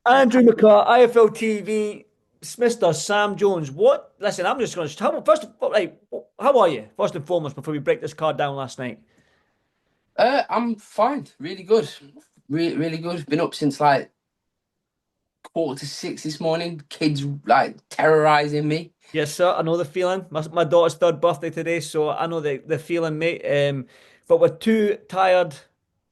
Andrew McCart, IFLTV, Mr. Sam Jones. What? Listen, I'm just going to. First, right, how are you? First and foremost, before we break this card down last night. I'm fine, really good, really good. Been up since like 5:45 this morning. Kids like terrorizing me. Yes, sir. I know the feeling. My daughter's third birthday today, so I know the feeling, mate. But we're two tired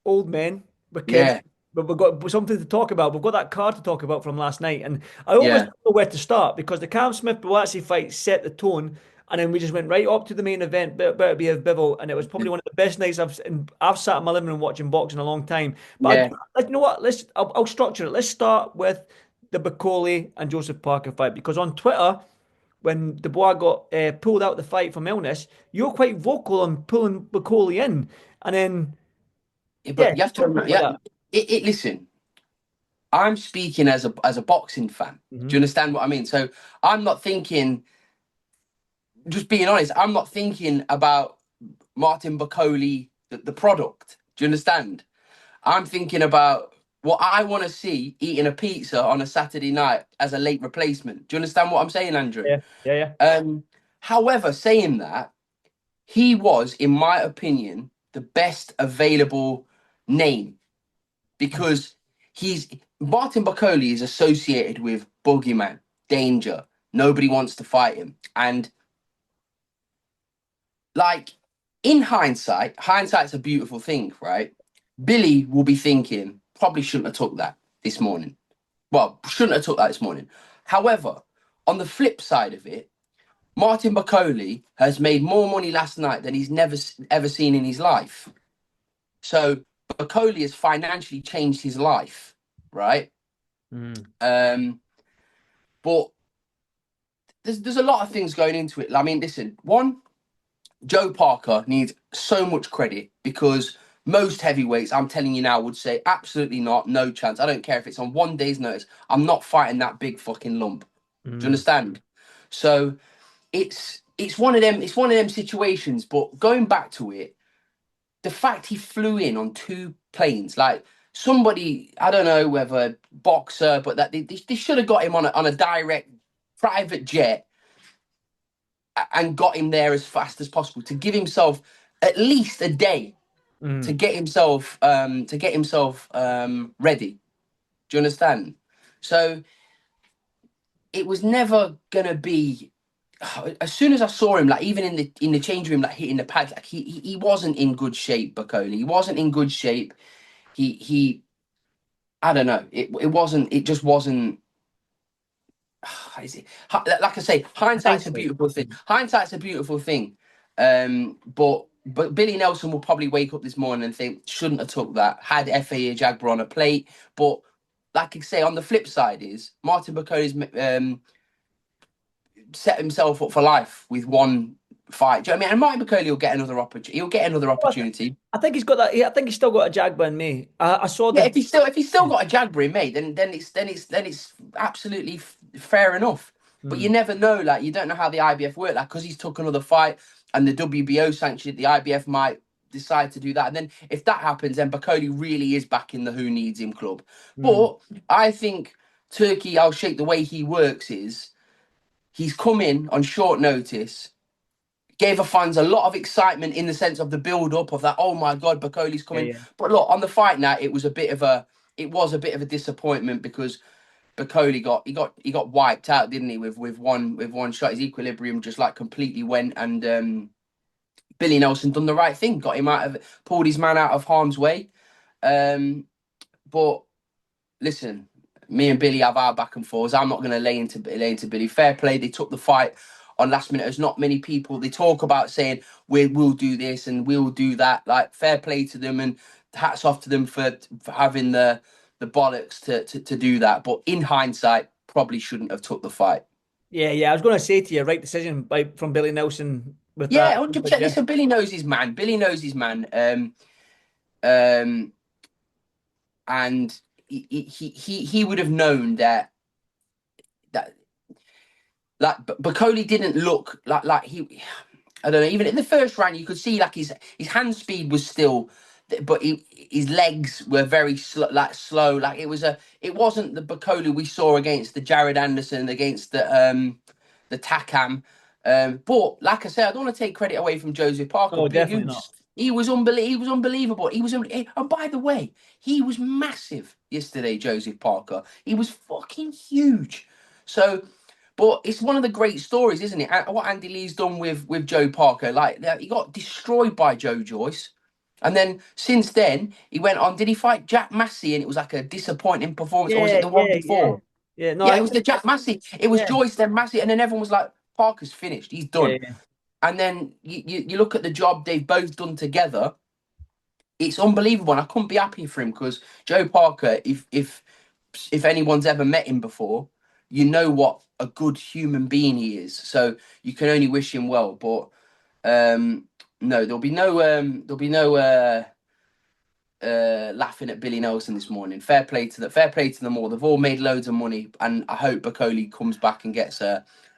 old men with kids, Yeah, but we've got something to talk about. We've got that card to talk about from last night, and I almost yeah, don't know where to start because the Cam Smith Boakye fight set the tone, and then we just went right up to the main event, Beterbiev Bivol, and it was probably one of the best nights I've sat in my living room watching boxing in a long time. But yeah. you know what? I'll structure it. Let's start with the Bakole and Joseph Parker fight because on Twitter when Dubois got pulled out of the fight from illness, you're quite vocal on pulling Bakole in. And then, yeah, But you have to talk remember, about yeah. that. Listen, I'm speaking as a boxing fan. Do you Hmm. understand what I mean? So I'm not thinking. Just being honest, I'm not thinking about Martin Bakole, the product. Do you understand? I'm thinking about what I want to see eating a pizza on a Saturday night as a late replacement. Do you understand what I'm saying, Andrew? Yeah, yeah, yeah. Um, However, saying that, he was, in my opinion, the best available name because he's Martin Bakole is associated with boogeyman, danger. Nobody wants to fight him. And like in hindsight, hindsight's a beautiful thing, right? Billy will be thinking, probably shouldn't have took that this morning. Well, shouldn't have took that this morning. However, on the flip side of it, Martin Bakole has made more money last night than he's never ever seen in his life. So Bakole has financially changed his life, right? Mm. Um, but there's a lot of things going into it. I mean, listen, one, Joe Parker needs so much credit because most heavyweights, I'm telling you now, would say absolutely not, no chance. I don't care if it's on 1 day's notice. I'm not fighting that big fucking lump. Do you Mm. understand? So it's one of them situations. But going back to it, the fact he flew in on two planes, like somebody, I don't know whether boxer, but that they should have got him on a direct private jet and got him there as fast as possible to give himself at least a day to Mm. get himself ready. Do you understand? So it was never gonna be. As soon as I saw him, like even in the change room, like hitting the pads, like he wasn't in good shape. Bakole, he wasn't in good shape. He I don't know. It wasn't. It just wasn't. Is it, like I say, hindsight's a Hindsight. beautiful thing. Hindsight's a beautiful thing. But Billy Nelson will probably wake up this morning and think shouldn't have took that. Had FA Jagber on a plate, but like I say, on the flip side is Martin Bakole's set himself up for life with one fight. Do you know what I mean? And Martin Bakole will get another opportunity. He'll get another opportunity. I think he's got that. I think he's still got a Jagba in me. I saw Yeah, the. if he's still got a Jagber in mate, then it's absolutely fair enough. But you Mm. never know. Like you don't know how the IBF work. Like because he's took another fight and the WBO sanctioned, the IBF might decide to do that. And then if that happens, then Bakole really is back in the who needs him club. Mm. But I think Turkey, I'll shake the way he works is he's come in on short notice gave the fans a lot of excitement in the sense of the build up of that. Oh my God, Bakole's Yeah, coming. yeah. But look, on the fight night, it was a bit of a disappointment because Bakole got wiped out, didn't he? With one shot, his equilibrium just like completely went, and Billy Nelson done the right thing, pulled his man out of harm's way. But listen, me and Billy have our back and forths. I'm not going to lay into Billy. Fair play. They took the fight on last minute. There's not many people. They talk about saying we'll do this and we'll do that. Like fair play to them and hats off to them for having the bollocks to do that. But in hindsight, probably shouldn't have took the fight. Yeah, yeah. I was going to say to you, right decision from Billy Nelson with that. Yeah, 100%. Yeah. Listen, Billy knows his man. Billy knows his man. Um, and he would have known that like Bakole didn't look like he. I don't know. Even in the first round, you could see like his hand speed was still but his legs were very slow. Like it wasn't the Bakole we saw against the Jared Anderson, against the Takam. But like I said, I don't want to take credit away from Joseph Parker. Oh, Big definitely not. Goose. He was unbelievable. And by the way, he was massive yesterday, Joseph Parker. He was fucking huge. So, but it's one of the great stories, isn't it? What Andy Lee's done with Joe Parker. Like, he got destroyed by Joe Joyce. And then since then, he went on. Did he fight Jack Massey? And it was like a disappointing performance, or was it Yeah, the one yeah, yeah, before? yeah. No, Yeah, I it think was the Jack Massey. It was yeah, Joyce, then Massey, and then everyone was like, "Parker's finished. He's yeah, done." yeah. And then you look at the job they've both done together. It's unbelievable, and I couldn't be happy for him because Joe Parker, if anyone's ever met him before, you know what a good human being he is. So you can only wish him well. But no, there'll be no laughing at Billy Nelson this morning. Fair play to them all. They've all made loads of money, and I hope Bakole comes back and gets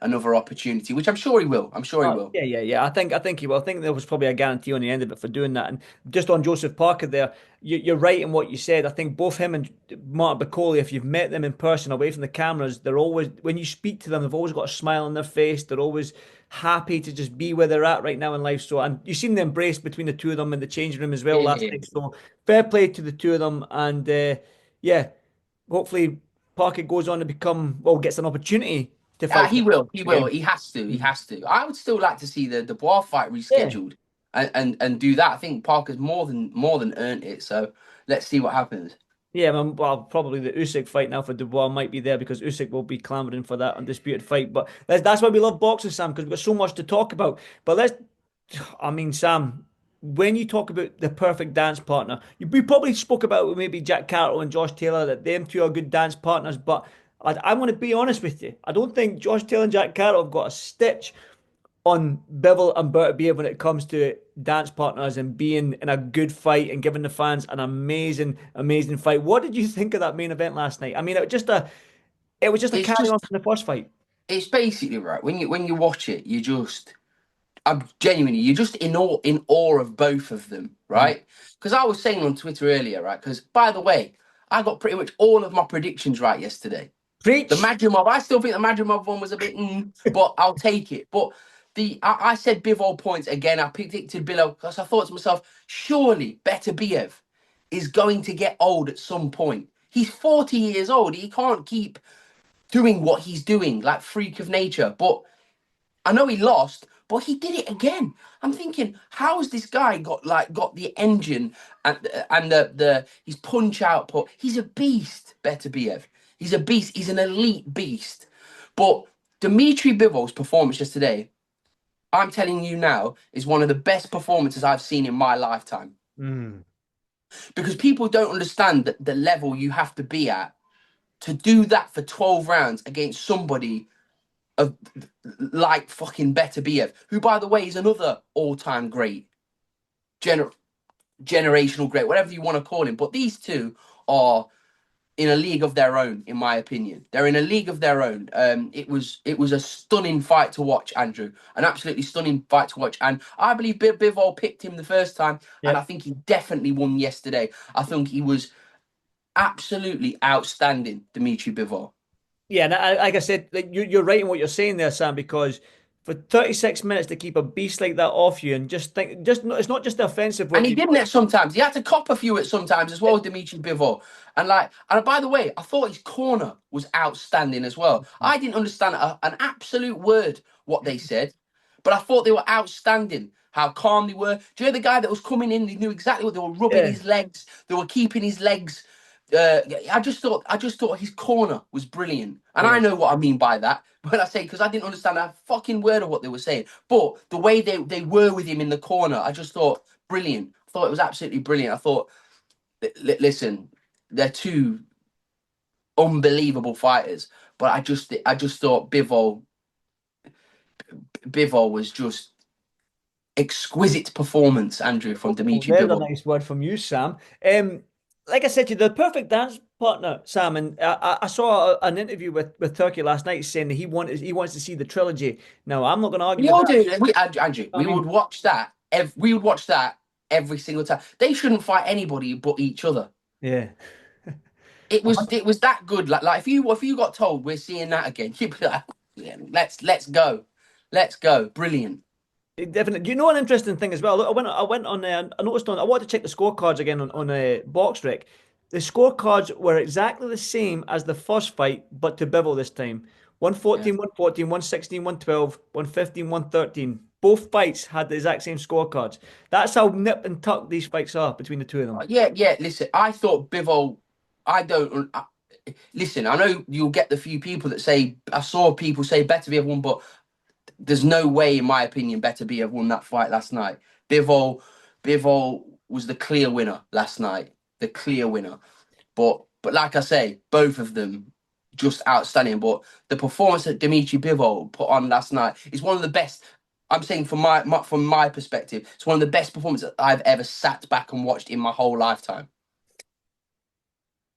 another opportunity, which I'm sure he will. I'm sure he will. Yeah, yeah, yeah. I think he will. I think there was probably a guarantee on the end of it for doing that. And just on Joseph Parker there, you're right in what you said. I think both him and Martin Bakole, if you've met them in person away from the cameras, they're always when you speak to them, they've always got a smile on their face. They're always happy to just be where they're at right now in life. So, and you've seen the embrace between the two of them in the changing room as well Yeah, last yeah, night. So, fair play to the two of them. And yeah, hopefully Parker goes on to become well, gets an opportunity to fight for he the will. He will. again. He has to. He has to. I would still like to see the Dubois fight Yeah. rescheduled and do that. I think Parker's more than earned it. So let's see what happens. Yeah, man, well, probably the Usyk fight now for Dubois might be there because Usyk will be clamoring for that undisputed fight. But that's why we love boxing, Sam, because we've got so much to talk about. But I mean, Sam, when you talk about the perfect dance partner, we probably spoke about maybe Jack Catterall and Josh Taylor, that them two are good dance partners. But I want to be honest with you. I don't think Josh Taylor and Jack Catterall have got a stitch on Bivol and Beterbiev when it comes to dance partners and being in a good fight and giving the fans an amazing, amazing fight. What did you think of that main event last night? I mean, it was just a It's carry on just from the first fight. it's basically right when you watch it, I'm genuinely you're just in awe of both of them, Mm. right? Because I was saying on Twitter earlier, right? Because by the way, I got pretty much all of my predictions right yesterday. The Preach. Madrimov, I still think the Madrimov one was a bit, but I'll take it. But I said Bivol points again. I predicted Bivol because I thought to myself, surely Beterbiev is going to get old at some point. He's 40 years old. He can't keep doing what he's doing, like freak of nature. But I know he lost, but he did it again. I'm thinking, how has this guy got the engine and the his punch output? He's a beast, Beterbiev. He's a beast. He's an elite beast. But Dmitry Bivol's performance just today, I'm telling you now, is one of the best performances I've seen in my lifetime. Mm. Because people don't understand the level you have to be at to do that for 12 rounds against somebody of like fucking Beterbiev, who, by the way, is another all-time great, generational great, whatever you want to call him. But these two are in a league of their own, in my opinion. They're in a league of their own. It was a stunning fight to watch, Andrew. An absolutely stunning fight to watch. And I believe Bivol picked him the first time, and I Yep. think he definitely won yesterday. I think he was absolutely outstanding, Dmitry Bivol. Yeah, and like I said, like you're right in what you're saying there, Sam, because for 36 minutes to keep a beast like that off you and just think, it's not just the offensive And work he you didn't at sometimes. He had to cop a few at sometimes as well, Dimitri Bivol. And by the way, I thought his corner was outstanding as well. I didn't understand an absolute word what they said, but I thought they were outstanding. How calm they were. Do you know the guy that was coming in? They knew exactly what they were rubbing yeah, his legs. They were keeping his legs. I just thought his corner was brilliant, and yeah. I know what I mean by that when I say because I didn't understand a fucking word of what they were saying. But the way they were with him in the corner, I just thought brilliant. I thought it was absolutely brilliant. I thought, listen, they're two unbelievable fighters, but I just thought Bivol was just exquisite performance, Andrew, from Oh, Dimitri there's a Bivol. nice word from you, Sam. Like I said to you, the perfect dance partner, Sam, and I saw an interview with Turkey last night saying that he wants to see the trilogy. Now, I'm not going to argue We with all that. do. Andrew, I we would mean, watch that. We would watch that every single time. They shouldn't fight anybody but each other. Yeah. It was that good. Like if you got told we're seeing that again, you'd be like, yeah, let's go, let's go, brilliant. Definitely. You know an interesting thing as well. Look, I went on. I noticed on. I wanted to check the scorecards again on BoxRec. The scorecards were exactly the same as the first fight, but to Bivol this time. Yeah. 114, 114, 116, 112, 115, 113. Both fights had the exact same scorecards. That's how nip and tuck these fights are between the two of them. Yeah. Listen, I thought Bivol. I don't. Listen, I know you'll get the few people that say I saw people say Beterbiev won, but there's no way, in my opinion, Beterbiev won that fight last night. Bivol, Bivol was the clear winner last night, the clear winner. But like I say, both of them just outstanding. But the performance that Dmitry Bivol put on last night is one of the best. I'm saying from my perspective, it's one of the best performances I've ever sat back and watched in my whole lifetime.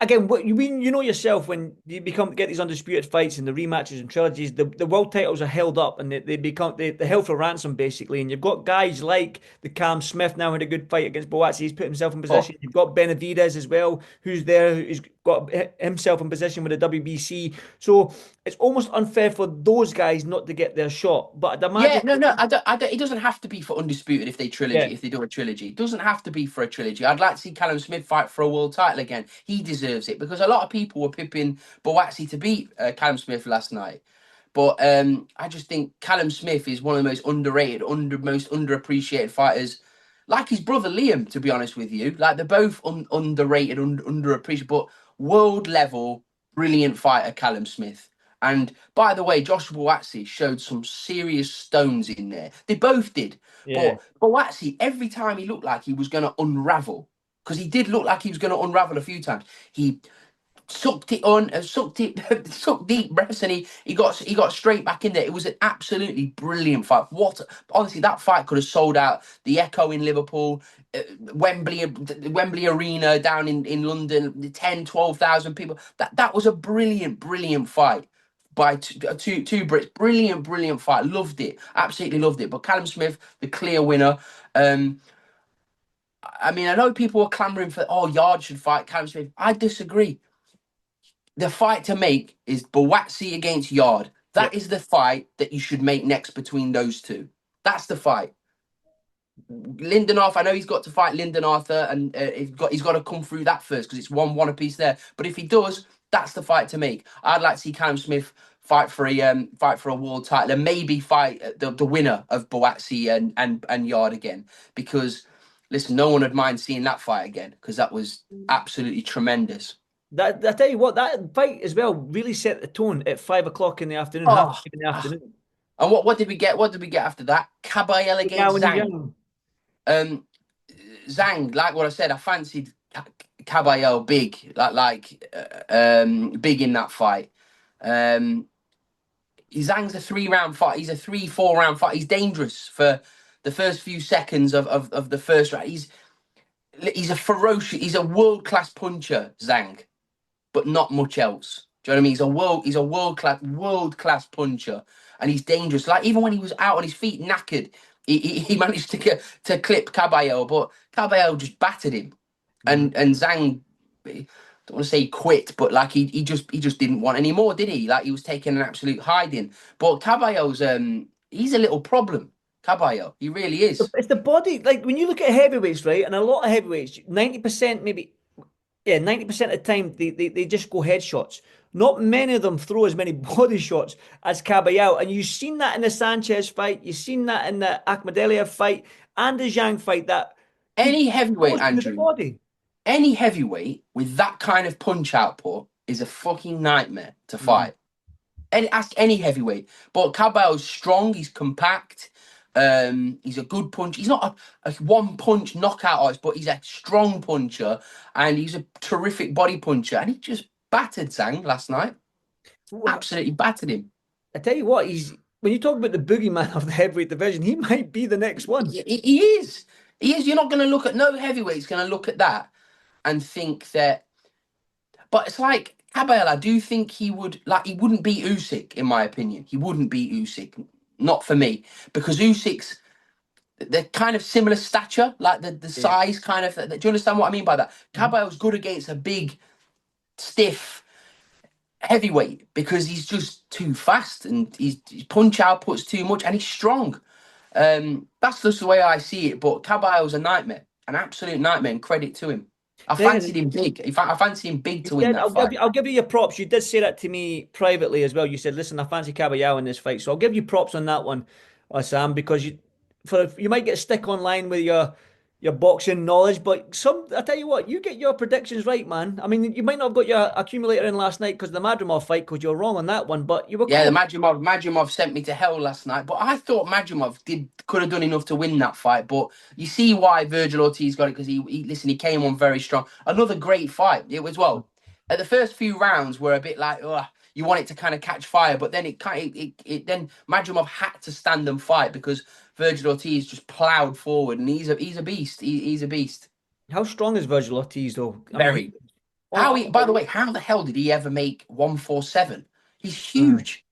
Again, what you mean, you know yourself when you get these undisputed fights and the rematches and trilogies, the world titles are held up and they're held for ransom basically. And you've got guys like the Cam Smith now had a good fight against Boatsi. He's put himself in Oh, position. You've got Benavidez as well, who's there, who's got himself in position with the WBC. So it's almost unfair for those guys not to get their shot. But I'd yeah, imagine, no. I don't. It doesn't have to be for undisputed if they yeah, trilogy. If they do a trilogy, it doesn't have to be for a trilogy. I'd like to see Callum Smith fight for a world title again. He deserves it because a lot of people were pipping Boatsi to beat Callum Smith last night. But I just think Callum Smith is one of the most underrated, most underappreciated fighters. Like his brother Liam, to be honest with you, like they're both underrated, underappreciated, but world level, brilliant fighter, Callum Smith. And by the way, Joshua Buatsi showed some serious stones in there. They both did. yeah, But Buatsi, every time he looked like he was going to unravel, because he did look like he was going to unravel a few times, he sucked it on, sucked it, sucked deep breaths, and he got straight back in there. It was an absolutely brilliant fight. What honestly, that fight could have sold out the Echo in Liverpool, Wembley Arena down in London, the 10, 12,000 people. That was a brilliant fight by two Brits. Brilliant fight. Loved it. Absolutely loved it. But Callum Smith, the clear winner. Um, I mean, I know people were clamoring for, oh, Yard should fight Callum Smith. I disagree. The fight to make is Buatsi against Yard. yeah. That is the fight that you should make next between those two. That's the fight. Lyndon Arthur, I know he's got to fight Lyndon Arthur, and he's got to come through that first because it's one apiece there. But if he does, that's the fight to make. I'd like to see Callum Smith fight for a world title and maybe fight the winner of Buatsi and Yard again. Because listen, no one would mind seeing that fight again because that was absolutely tremendous. That I tell you what, that fight as well really set the tone at 5 o'clock in the afternoon, half Oh, in the afternoon. and what did we get? What did we get after that? Caballel Now against and Zhang. young. Um, Zhang, like what I said, I fancied Caballel big, big in that fight. Um, Zhang's a 3 round fight. He's a 3, 4 round fight. He's dangerous for the first few seconds of the first round. He's a ferocious. He's a world class puncher, Zhang, but not much else. Do you know what I mean? He's a world class puncher, and he's dangerous. Like even when he was out on his feet, knackered, he managed to clip Caballel, but Caballel just battered him, Mm. and Zhang. I don't want to say quit, but like he just didn't want any more, did he? Like he was taking an absolute hiding. But Caballel's he's a little problem. Caballel, he really is. It's the body. Like when you look at heavyweights, right? And a lot of heavyweights, 90% maybe, yeah, 90% of the time they just go headshots. Not many of them throw as many body shots as Caballero. And you've seen that in the Sanchez fight, you've seen that in the Akhmadaliev fight and the Zhang fight that he Any heavyweight, goes through the Andrew, body. any heavyweight with that kind of punch output is a fucking nightmare to Mm. fight. Ask any heavyweight. But Caball's strong. He's compact. He's a good punch. He's not a one punch knockout artist, but he's a strong puncher and he's a terrific body puncher. And he just battered Zhang last night. Absolutely battered him. I tell you what, he's when you talk about the boogeyman of the heavyweight division, he might be the next one. He is. He is. You're not going to look at no heavyweight's going to look at that and think that. But it's like Cabell, I do think he wouldn't beat Usyk, in my opinion. He wouldn't beat Usyk. Not for me. Because Usyk's they're kind of similar stature, like the Yeah. size kind of. Do you understand what I mean by that? Caballero's good against a big, stiff heavyweight because he's just too fast and his punch output's too much and he's strong. That's just the way I see it. But Caballero's a nightmare, an absolute nightmare, and credit to him. I Thing fancied him big. In fact, I fancied him big You to win did. that fight. I'll give you your props. You did say that to me privately as well. You said, "Listen, I fancy Caballero in this fight," so I'll give you props on that one, Sam, because you might get stick online with your boxing knowledge, but I tell you what, you get your predictions right, man. I mean, you might not have got your accumulator in last night because of the Madrimov fight, because you're wrong on that one, but you were Yeah, the close. Madrimov sent me to hell last night, but I thought Madrimov could have done enough to win that fight. But you see why Virgil Ortiz got it because he came on very strong. Another great fight. It was at the first few rounds were a bit like you want it to kind of catch fire, but then then Madrimov had to stand and fight because Virgil Ortiz just ploughed forward and he's a beast. He's a beast. How strong is Virgil Ortiz, though? I mean, Very. By the way, how the hell did he ever make 147? He's huge.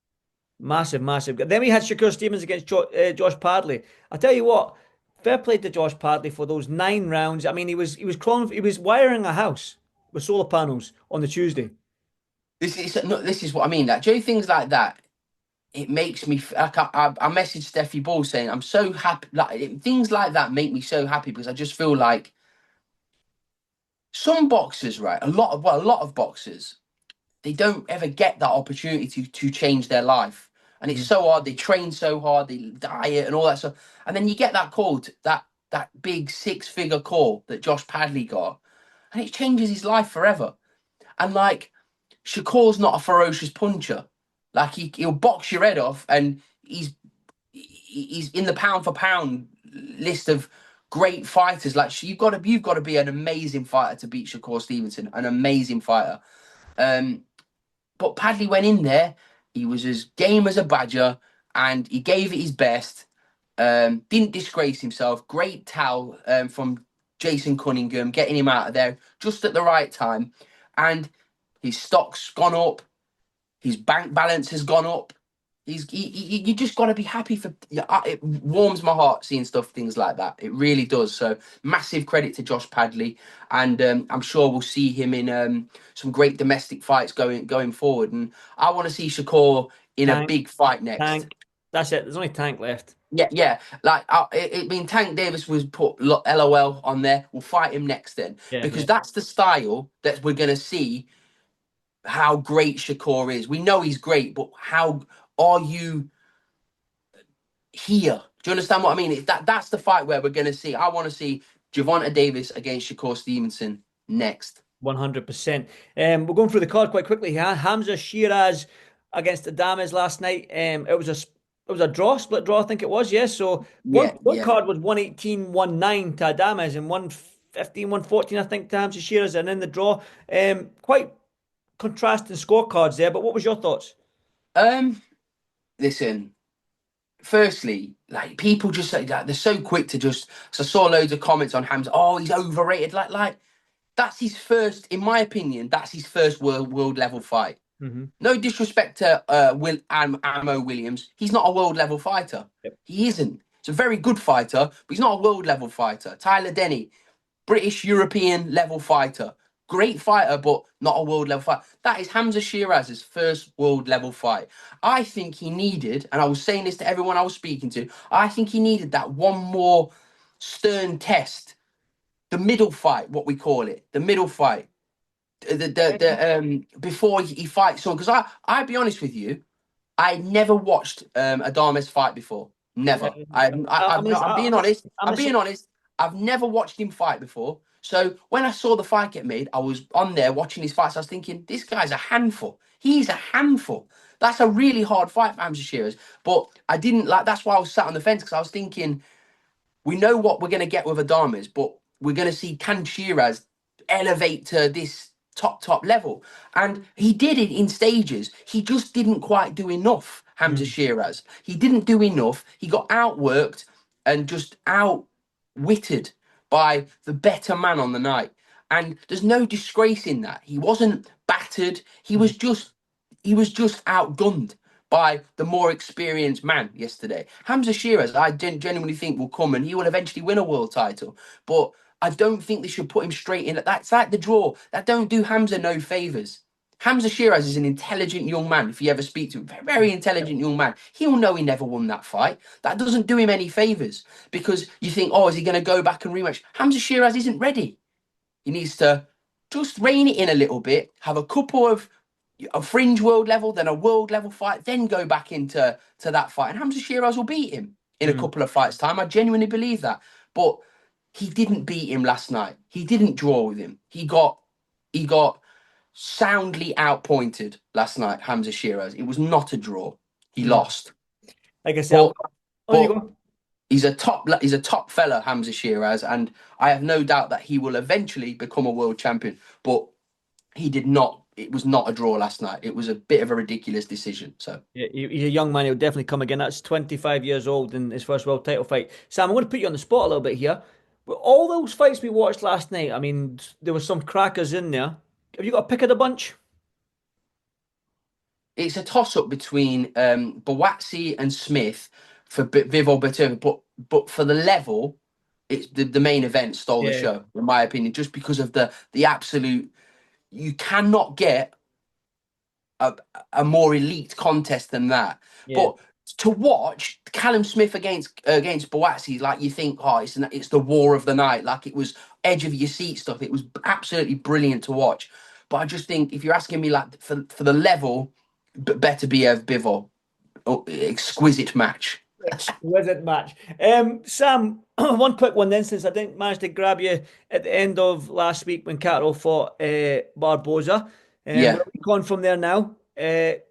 massive, massive. Then we had Shakur Stevens against Josh Padley. I tell you what, fair play to Josh Padley for those 9 rounds. I mean, he was wiring a house with solar panels on the Tuesday. This is what I mean. Like, do things like that? It makes me like I messaged Steffi Ball saying I'm so happy. Like things like that make me so happy because I just feel like some boxers, right? A lot of boxers, they don't ever get that opportunity to change their life, and it's Mhm. so hard. They train so hard, they diet and all that stuff, and then you get that call, that big 6-figure call that Josh Padley got, and it changes his life forever. And like Shakur's not a ferocious puncher. Like he'll box your head off, and he's in the pound for pound list of great fighters. Like you've got to be an amazing fighter to beat Shakur Stevenson, an amazing fighter. But Padley went in there. He was as game as a badger, and he gave it his best. Didn't disgrace himself. Great towel from Jason Cunningham, getting him out of there just at the right time. And his stock's gone up. His bank balance has gone up. You just got to be happy for. It warms my heart seeing things like that. It really does. So massive credit to Josh Padley, and I'm sure we'll see him in some great domestic fights going forward. And I want to see Shakur in a Tank, big fight next. Tank. That's it. There's only Tank left. Yeah, yeah. Like I mean, Tank Davis was put LOL on there. We'll fight him next then Yeah, because yeah. that's the style that we're gonna see how great Shakur is. We know he's great, but how are you here? Do you understand what I mean? That's the fight where we're going to see. I want to see Gervonta Davis against Shakur Stevenson next. 100%. We're going through the card quite quickly here. Hamza Shiraz against Adames last night. It was a split draw, I think it was. Yes. So Yeah, one yeah. card was 118, 1-9 to Adames and 115, 114, I think, to Hamza Shiraz, and in the draw. Quite contrasting scorecards there. But what was your thoughts? Um, Listen. Firstly, like people just say that they're so quick to just. So I saw loads of comments on Hamza. Oh, he's overrated. Like that's his first, in my opinion, that's his first world level fight. Hmm. No disrespect to Ammo Williams. He's not a world level fighter. Yep. He isn't. He's a very good fighter, but he's not a world level fighter. Tyler Denny, British European level fighter. Great fighter, but not a world level fight. That is Hamza Shiraz's first world level fight. I think he needed, and I was saying this to everyone I was speaking to, I think he needed that one more stern test. The middle fight, what we call it. The middle fight before he fights someone, because I'll be honest with you, I never watched Adames fight before. Never. I'm I'm being honest. I'm I'm the being honest. I've never watched him fight before. So when I saw the fight get made, I was on there watching his fights. I was thinking, this guy's a handful. He's a handful. That's a really hard fight for Hamza Shearers. But I didn't like. That's why I was sat on the fence because I was thinking, we know what we're going to get with Adames, but we're going to see can Shiraz elevate to this top level. And he did it in stages. He just didn't quite do enough, Hamza Mm. Shiraz. He didn't do enough. He got outworked and just outwitted by the better man on the night. And there's no disgrace in that. He wasn't battered. He was just outgunned by the more experienced man yesterday. Hamza Sheeraz, I genuinely think will come and he will eventually win a world title. But I don't think they should put him straight in. That's like the draw. That don't do Hamza no favours. Hamza Sheeraz is an intelligent young man. If you ever speak to him, very intelligent young man, he'll know he never won that fight. That doesn't do him any favours because you think, oh, is he going to go back and rematch? Hamza Sheeraz isn't ready. He needs to just rein it in a little bit, have a couple of a fringe world level, then a world level fight, then go back into that fight. And Hamza Sheeraz will beat him in a Mm. couple of fights' time. I genuinely believe that. But he didn't beat him last night. He didn't draw with him. He got soundly outpointed last night, Hamza Sheeraz. It was not a draw. He Mm. lost. Like I said, But on you but go. he's a top fella, Hamza Sheeraz, and I have no doubt that he will eventually become a world champion. But he did not. It was not a draw last night. It was a bit of a ridiculous decision. So Yeah, he's a young man. He'll definitely come again. That's 25 years old in his first world title fight. Sam, I'm going to put you on the spot a little bit here. But all those fights we watched last night, I mean, there were some crackers in there. Have you got a pick of the bunch? it's a toss up between Bawatsi and Smith for Bivol Beterbiev, but for the level, it's the main event stole the Yeah, show, in my opinion, just because of the absolute. You cannot get a, a more elite contest than that. yeah. But to watch Callum Smith against Boazzi, like you think, oh, it's the war of the night, like it was edge of your seat stuff. It was absolutely brilliant to watch. But I just think if you're asking me like for the level, better be a Bivol. Oh, exquisite match. Exquisite match. Sam, one quick one then, since I didn't manage to grab you at the end of last week when Catterall fought Barboza. We're Yeah. a week on from there now. Bit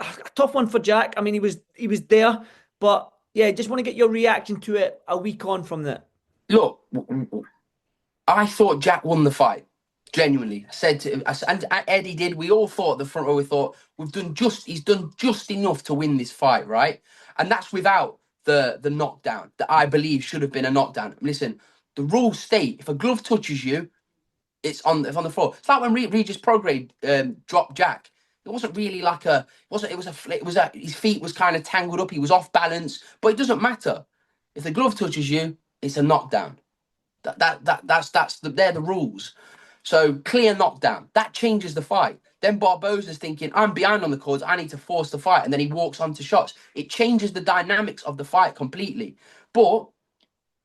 a tough one for Jack. I mean, he was there, but yeah, just want to get your reaction to it a week on from that. Look, I thought Jack won the fight. Genuinely, I said to him, and Eddie did. We all thought the front row. We thought he's done just enough to win this fight, right? And that's without the knockdown that I believe should have been a knockdown. Listen, the rules state if a glove touches you, it's on the floor. It's like when Regis Prograde dropped Jack. It wasn't really like a. It was a. His feet was kind of tangled up. He was off balance, but it doesn't matter. If the glove touches you, it's a knockdown. They're the rules. So clear knockdown. That changes the fight. Then Barboza's thinking, I'm behind on the cords. I need to force the fight. And then he walks onto shots. It changes the dynamics of the fight completely. But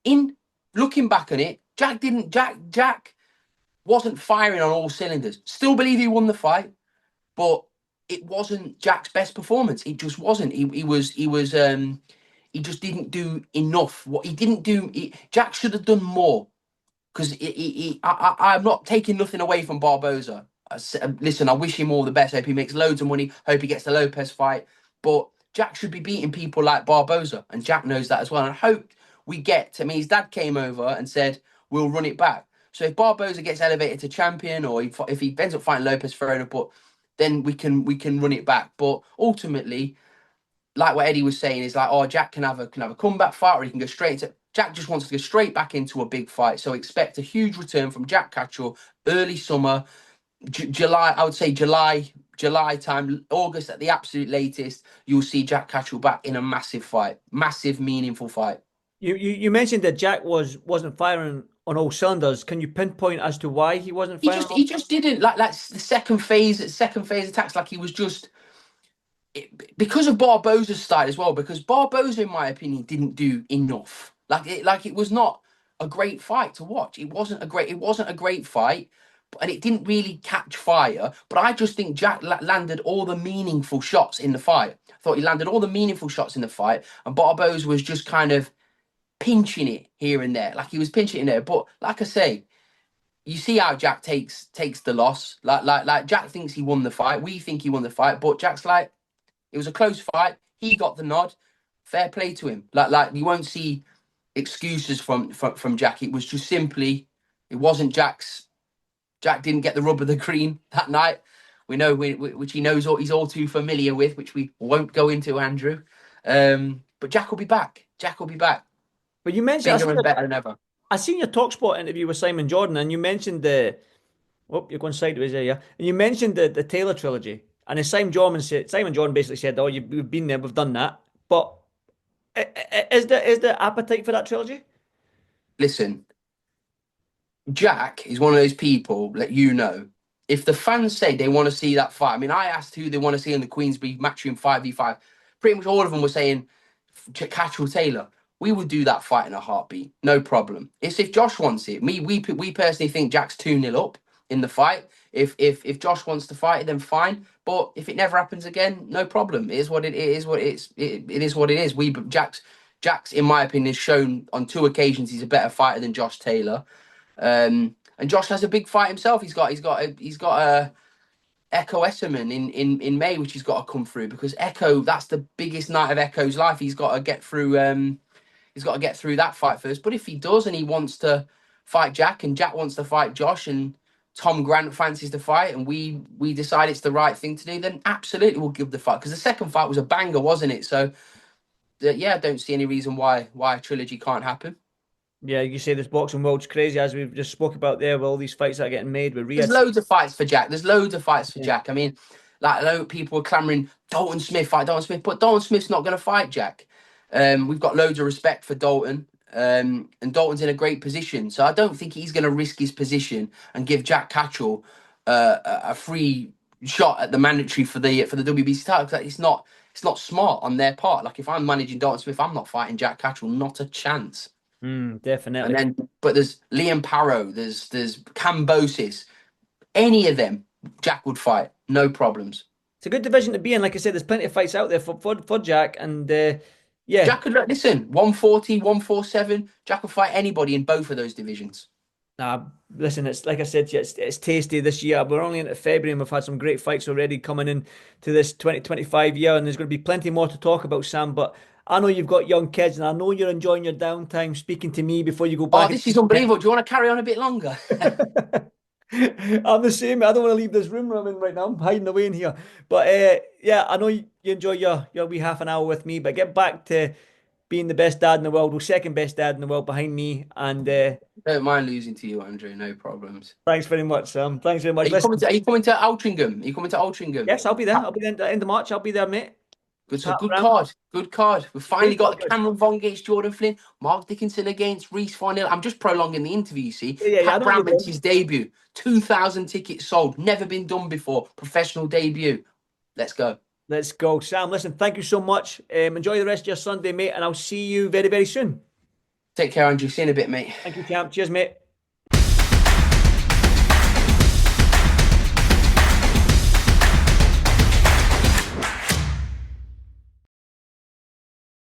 in looking back on it, Jack wasn't firing on all cylinders. Still believe he won the fight, but it wasn't Jack's best performance. It just wasn't. He just didn't do enough. What he didn't do, Jack should have done more because I'm not taking nothing away from Barboza. Listen, I wish him all the best. I hope he makes loads of money. Hope he gets the Lopez fight. But Jack should be beating people like Barboza, and Jack knows that as well. And I hope we get. I mean, his dad came over and said we'll run it back. So if Barboza gets elevated to champion, or if he ends up fighting Lopez, fair enough. But then we can run it back. But ultimately, like what Eddie was saying, is like, oh, Jack can have a comeback fight, or he can go straight into. Jack just wants to go straight back into a big fight. So expect a huge return from Jack Catterall early summer, July. I would say July time, August at the absolute latest. You'll see Jack Catterall back in a massive fight, massive meaningful fight. You mentioned that Jack wasn't firing on all cylinders. Can you pinpoint as to why he wasn't He firing just on? he just didn't like the second phase attacks. Like he was just because of Barboza's style as well. Because Barboza, in my opinion, didn't do enough. Like it was not a great fight to watch. It wasn't a great fight, and it didn't really catch fire. But I just think Jack landed all the meaningful shots in the fight. I thought he landed all the meaningful shots in the fight, and Barboza was just kind of pinching it here and there. Like he was pinching it in there. But like I say, you see how Jack takes the loss. Like Jack thinks he won the fight. We think he won the fight, but Jack's like, it was a close fight. He got the nod. Fair play to him. Like you won't see excuses from Jack. It was just simply, it wasn't Jack's. Jack didn't get the rub of the green that night. We know which he knows he's all too familiar with, which we won't go into, Andrew. But Jack will be back. Jack will be back, But you mentioned bigger and better than ever. I seen your TalkSport interview with Simon Jordan, and you mentioned the. Oh, you're going sideways there, yeah. And you mentioned the Taylor trilogy. And then Simon Jordan basically said, "Oh, we've been there, we've done that." But is there appetite for that trilogy? Listen, Jack is one of those people that if the fans say they want to see that fight, I mean, I asked who they want to see in the Queensberry matchroom 5v5. Pretty much all of them were saying Catterall Taylor. We would do that fight in a heartbeat, no problem. It's if Josh wants it. We personally think Jack's 2-0 up in the fight. If Josh wants to fight it, then fine. But if it never happens again, no problem. It is what it is. It is what it is. Jack's, in my opinion, has shown on 2 occasions he's a better fighter than Josh Taylor. And Josh has a big fight himself. He's got a Echo Esserman in May, which he's got to come through because Echo, that's the biggest night of Echo's life. He's got to get through. He's got to get through that fight first. But if he does, and he wants to fight Jack, and Jack wants to fight Josh, and Tom Grant fancies the fight, and we decide it's the right thing to do, then absolutely we'll give the fight because the second fight was a banger, wasn't it? So yeah, I don't see any reason why a trilogy can't happen. Yeah, you say this boxing world's crazy, as we've just spoke about there, with all these fights that are getting made with There's Riyadh. loads of fights for Jack. There's loads of fights for Yeah. Jack. I mean, like, I know people were clamoring Dalton Smith fight Dalton Smith, but Dalton Smith's not going to fight Jack. We've got loads of respect for Dalton, and Dalton's in a great position. So I don't think he's going to risk his position and give Jack Catterall a free shot at the mandatory for the WBC title. 'Cause it's not smart on their part. Like, if I'm managing Dalton Smith, I'm not fighting Jack Catterall, not a chance. And Definitely. then, but there's Liam Parrow, there's Cambosis, any of them, Jack would fight, no problems. It's a good division to be in. Like I said, there's plenty of fights out there for Jack, and yeah. Jack could listen, 140, 147. Jack will fight anybody in both of those divisions. Listen, it's like I said, it's tasty this year. We're only into February and we've had some great fights already coming in to this 2025 year, and there's going to be plenty more to talk about, Sam. But I know you've got young kids, and I know you're enjoying your downtime speaking to me before you go Oh, back. this is unbelievable. Do you want to carry on a bit longer? I'm the same. I don't want to leave this room I'm in right now. I'm hiding away in here. But yeah, I know you enjoy your wee half an hour with me, but get back to being the best dad in the world, or second best dad in the world behind me. And Don't mind losing to you, Andrew. No problems. thanks very much, Sam. Thanks very Are much. you Listen, coming to? Are you coming to Altrincham? Are you coming to Altrincham? yes, I'll be there. I'll be there at the end of March. I'll be there, mate. Good, so Pat good Brown. card. Good card. We've finally Great got focus. Cameron Von against Jordan Flynn, Mark Dickinson against Reese Farnell. I'm just prolonging the interview, you see. Yeah. I Pat know what Brown you're makes doing. his debut. 2,000 tickets sold. Never been done before. Professional debut. Let's go. Let's go, Sam. Listen, thank you so much. Enjoy the rest of your Sunday, mate, and I'll see you very, very soon. Take care, Andrew. See you in a bit, mate. Thank you, champ. Cheers, mate.